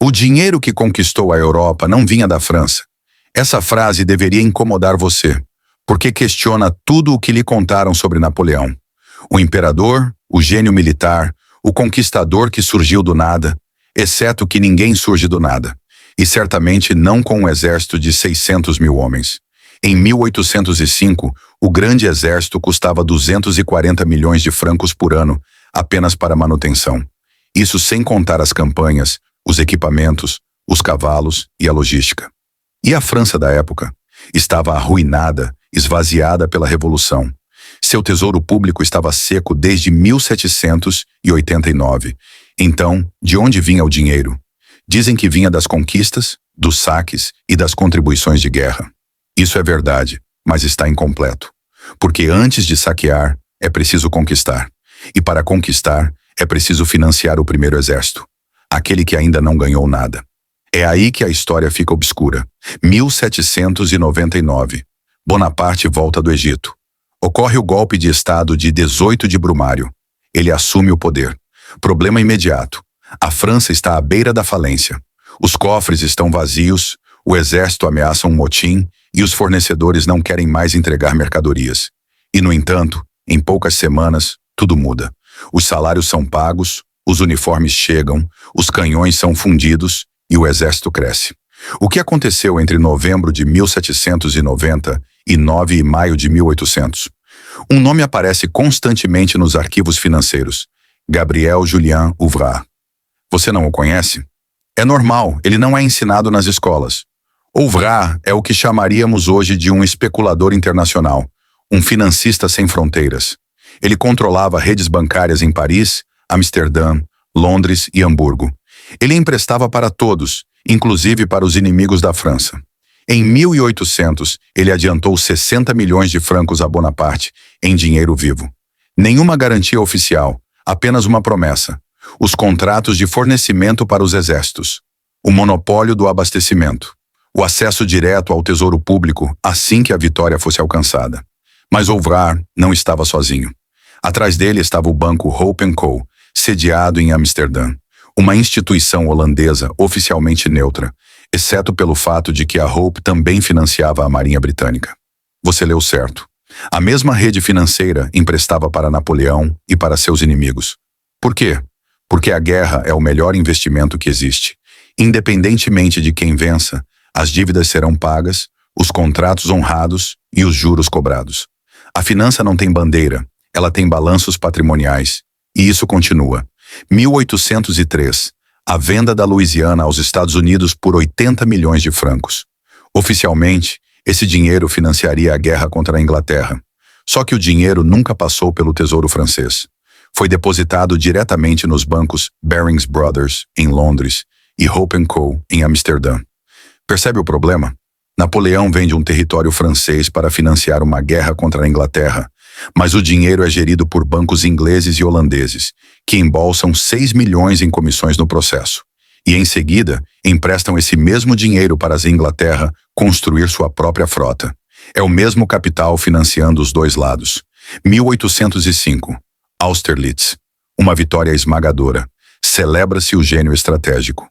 O dinheiro que conquistou a Europa não vinha da França. Essa frase deveria incomodar você, porque questiona tudo o que lhe contaram sobre Napoleão. O imperador, o gênio militar, o conquistador que surgiu do nada, exceto que ninguém surge do nada, e certamente não com um exército de 600 mil homens. Em 1805, o grande exército custava 240 milhões de francos por ano, apenas para manutenção. Isso sem contar as campanhas, os equipamentos, os cavalos e a logística. E a França da época? Estava arruinada, esvaziada pela Revolução. Seu tesouro público estava seco desde 1789. Então, de onde vinha o dinheiro? Dizem que vinha das conquistas, dos saques e das contribuições de guerra. Isso é verdade, mas está incompleto. Porque antes de saquear, é preciso conquistar. E para conquistar, é preciso financiar o primeiro exército, aquele que ainda não ganhou nada. É aí que a história fica obscura. 1799. Bonaparte volta do Egito. Ocorre o golpe de Estado de 18 de Brumário. Ele assume o poder. Problema imediato. A França está à beira da falência. Os cofres estão vazios, o exército ameaça um motim e os fornecedores não querem mais entregar mercadorias. E, no entanto, em poucas semanas, tudo muda. Os salários são pagos, os uniformes chegam, os canhões são fundidos e o exército cresce. O que aconteceu entre novembro de 1799 e maio de 1800? Um nome aparece constantemente nos arquivos financeiros: Gabriel Julien Ouvrard. Você não o conhece? É normal, ele não é ensinado nas escolas. Ouvrard é o que chamaríamos hoje de um especulador internacional, um financista sem fronteiras. Ele controlava redes bancárias em Paris, Amsterdã, Londres e Hamburgo. Ele emprestava para todos, inclusive para os inimigos da França. Em 1800, ele adiantou 60 milhões de francos a Bonaparte, em dinheiro vivo. Nenhuma garantia oficial, apenas uma promessa: os contratos de fornecimento para os exércitos, o monopólio do abastecimento, o acesso direto ao tesouro público assim que a vitória fosse alcançada. Mas Ouvrard não estava sozinho. Atrás dele estava o banco Hope & Co., sediado em Amsterdã, uma instituição holandesa oficialmente neutra, exceto pelo fato de que a Hope também financiava a Marinha Britânica. Você leu certo. A mesma rede financeira emprestava para Napoleão e para seus inimigos. Por quê? Porque a guerra é o melhor investimento que existe. Independentemente de quem vença, as dívidas serão pagas, os contratos honrados e os juros cobrados. A finança não tem bandeira, ela tem balanços patrimoniais. E isso continua. 1803. A venda da Louisiana aos Estados Unidos por 80 milhões de francos. Oficialmente, esse dinheiro financiaria a guerra contra a Inglaterra. Só que o dinheiro nunca passou pelo Tesouro francês. Foi depositado diretamente nos bancos Barings Brothers, em Londres, e Hope & Co., em Amsterdã. Percebe o problema? Napoleão vende um território francês para financiar uma guerra contra a Inglaterra, mas o dinheiro é gerido por bancos ingleses e holandeses, que embolsam 6 milhões em comissões no processo. E, em seguida, emprestam esse mesmo dinheiro para a Inglaterra construir sua própria frota. É o mesmo capital financiando os dois lados. 1805. Austerlitz. Uma vitória esmagadora. Celebra-se o gênio estratégico.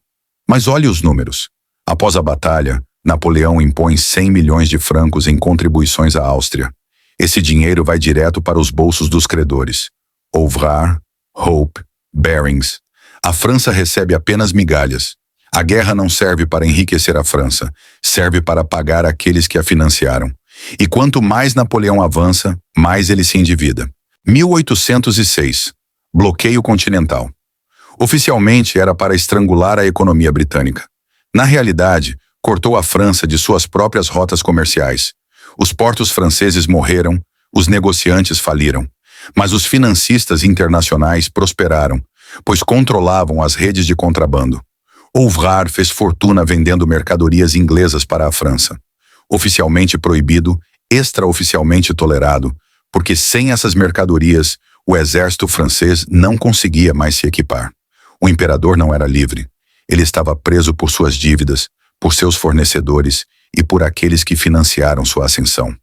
Mas olhe os números. Após a batalha, Napoleão impõe 100 milhões de francos em contribuições à Áustria. Esse dinheiro vai direto para os bolsos dos credores. Ouvrard, Hope, Barings. A França recebe apenas migalhas. A guerra não serve para enriquecer a França, serve para pagar aqueles que a financiaram. E quanto mais Napoleão avança, mais ele se endivida. 1806. Bloqueio continental. Oficialmente era para estrangular a economia britânica. Na realidade, cortou a França de suas próprias rotas comerciais. Os portos franceses morreram, os negociantes faliram. Mas os financistas internacionais prosperaram, pois controlavam as redes de contrabando. Ouvrard fez fortuna vendendo mercadorias inglesas para a França. Oficialmente proibido, extraoficialmente tolerado, porque sem essas mercadorias, o exército francês não conseguia mais se equipar. O imperador não era livre. Ele estava preso por suas dívidas, por seus fornecedores e por aqueles que financiaram sua ascensão.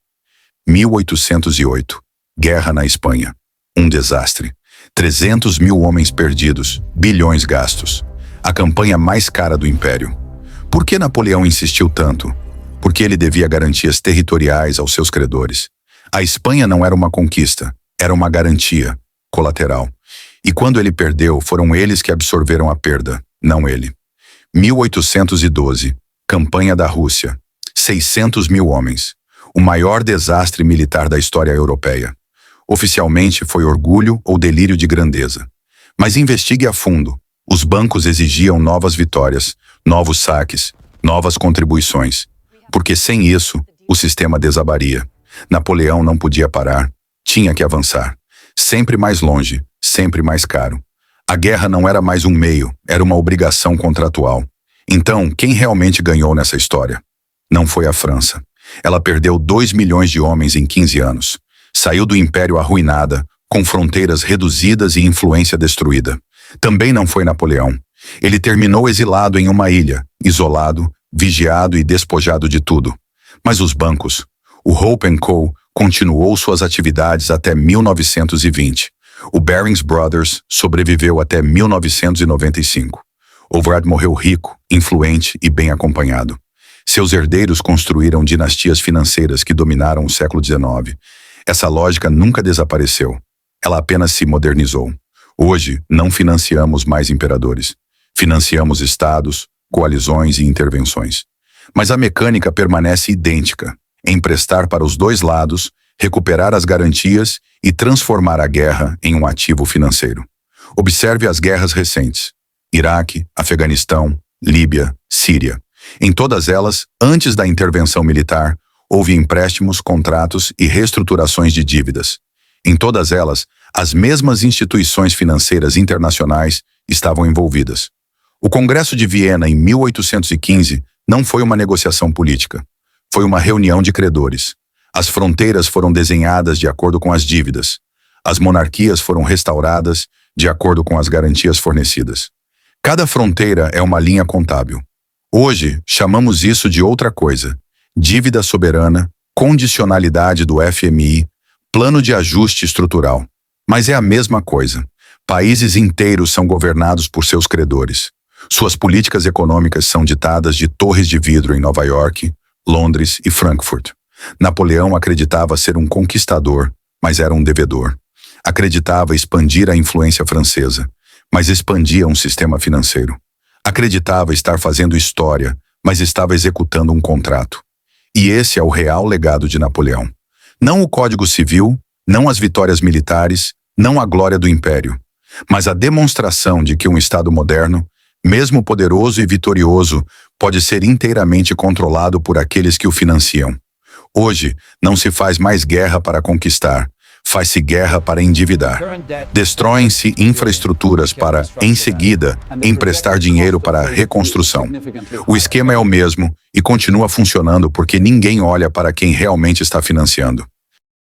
1808. Guerra na Espanha. Um desastre. 300 mil homens perdidos, bilhões gastos. a campanha mais cara do Império. Por que Napoleão insistiu tanto? Porque ele devia garantias territoriais aos seus credores. A Espanha não era uma conquista, era uma garantia colateral. E quando ele perdeu, foram eles que absorveram a perda, não ele. 1812, campanha da Rússia. 600 mil homens. O maior desastre militar da história europeia. Oficialmente foi orgulho ou delírio de grandeza. Mas investigue a fundo. Os bancos exigiam novas vitórias, novos saques, novas contribuições. Porque sem isso, o sistema desabaria. Napoleão não podia parar, tinha que avançar. Sempre mais longe, sempre mais caro. A guerra não era mais um meio, era uma obrigação contratual. Então, quem realmente ganhou nessa história? Não foi a França. Ela perdeu 2 milhões de homens em 15 anos. Saiu do império arruinada, com fronteiras reduzidas e influência destruída. Também não foi Napoleão. Ele terminou exilado em uma ilha, isolado, vigiado e despojado de tudo. Mas os bancos, o Hope & Co. continuou suas atividades até 1920. O Barings Brothers sobreviveu até 1995. Ovard morreu rico, influente e bem acompanhado. Seus herdeiros construíram dinastias financeiras que dominaram o século XIX. Essa lógica nunca desapareceu. Ela apenas se modernizou. Hoje, não financiamos mais imperadores. Financiamos estados, coalizões e intervenções. Mas a mecânica permanece idêntica. Emprestar para os dois lados, recuperar as garantias e transformar a guerra em um ativo financeiro. Observe as guerras recentes. Iraque, Afeganistão, Líbia, Síria. Em todas elas, antes da intervenção militar, houve empréstimos, contratos e reestruturações de dívidas. Em todas elas, as mesmas instituições financeiras internacionais estavam envolvidas. O Congresso de Viena, em 1815, não foi uma negociação política. Foi uma reunião de credores. As fronteiras foram desenhadas de acordo com as dívidas. As monarquias foram restauradas de acordo com as garantias fornecidas. Cada fronteira é uma linha contábil. Hoje, chamamos isso de outra coisa. Dívida soberana, condicionalidade do FMI, plano de ajuste estrutural. Mas é a mesma coisa. Países inteiros são governados por seus credores. Suas políticas econômicas são ditadas de torres de vidro em Nova York, Londres e Frankfurt. Napoleão acreditava ser um conquistador, mas era um devedor. Acreditava expandir a influência francesa, mas expandia um sistema financeiro. Acreditava estar fazendo história, mas estava executando um contrato. E esse é o real legado de Napoleão. Não o Código Civil, não as vitórias militares, não a glória do Império, mas a demonstração de que um Estado moderno, mesmo poderoso e vitorioso, pode ser inteiramente controlado por aqueles que o financiam. Hoje, não se faz mais guerra para conquistar, faz-se guerra para endividar. Destroem-se infraestruturas para, em seguida, emprestar dinheiro para a reconstrução. O esquema é o mesmo e continua funcionando porque ninguém olha para quem realmente está financiando.